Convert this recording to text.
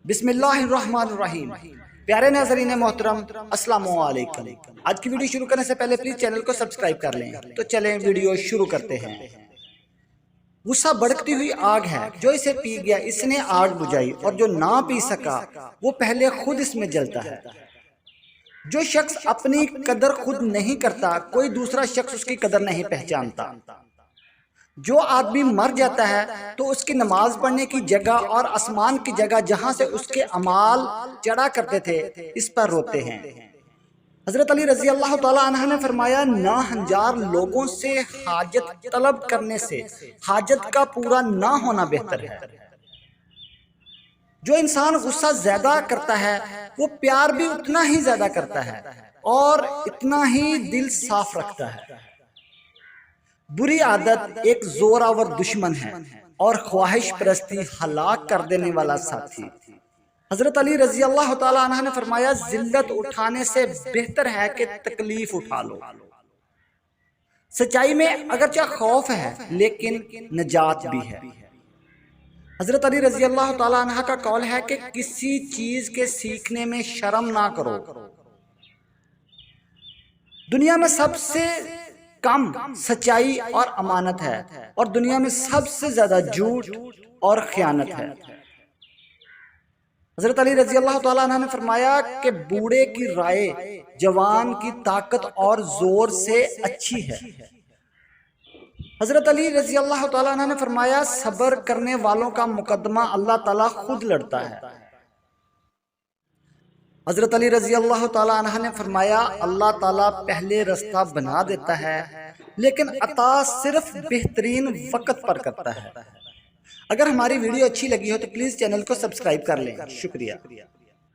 بسم اللہ الرحمن الرحیم۔ پیارے ناظرین محترم، السلام علیکم۔ آج کی ویڈیو شروع کرنے سے پہلے پلیز چینل کو سبسکرائب کر لیں۔ تو چلیں ویڈیو شروع کرتے ہیں۔ غصہ بھڑکتی ہوئی آگ ہے، جو اسے پی گیا اس نے آگ بجھائی، اور جو نہ پی سکا وہ پہلے خود اس میں جلتا ہے۔ جو شخص اپنی قدر خود نہیں کرتا، کوئی دوسرا شخص اس کی قدر نہیں پہچانتا۔ جو آدمی مر جاتا ہے تو اس کی نماز پڑھنے کی جگہ اور آسمان کی جگہ جہاں سے اس کے اعمال چڑھا کرتے تھے اس پر روتے ہیں۔ حضرت علی رضی اللہ تعالیٰ عنہ نے فرمایا، ناہنجار لوگوں سے حاجت طلب کرنے سے حاجت کا پورا نہ ہونا بہتر ہے۔ جو انسان غصہ زیادہ کرتا ہے وہ پیار بھی اتنا ہی زیادہ کرتا ہے اور اتنا ہی دل صاف رکھتا ہے۔ بری عادت ایک زوراور دشمن ہے اور خواہش پرستی ہلاک کر دینے والا ساتھی۔ حضرت علی رضی اللہ تعالیٰ عنہ نے فرمایا، ذلت اٹھانے سے بہتر ہے کہ تکلیف اٹھا لو۔ سچائی میں اگرچہ خوف ہے لیکن نجات بھی ہے۔ حضرت علی رضی اللہ تعالیٰ عنہ کا قول ہے کہ کسی چیز کے سیکھنے میں شرم نہ کرو۔ دنیا میں سب سے کم سچائی اور امانت ہے اور دنیا میں سب سے زیادہ جھوٹ اور خیانت ہے۔ حضرت علی رضی اللہ تعالیٰ عنہ نے فرمایا کہ بوڑھے کی رائے جوان کی طاقت اور زور سے اچھی ہے۔ حضرت علی رضی اللہ تعالیٰ عنہ نے فرمایا، صبر کرنے والوں کا مقدمہ اللہ تعالیٰ خود لڑتا ہے۔ حضرت علی رضی اللہ تعالیٰ عنہ نے فرمایا، اللہ تعالیٰ پہلے رستہ بنا دیتا ہے لیکن عطا صرف بہترین وقت پر کرتا ہے۔ اگر ہماری ویڈیو اچھی لگی ہو تو پلیز چینل کو سبسکرائب کر لیں۔ شکریہ۔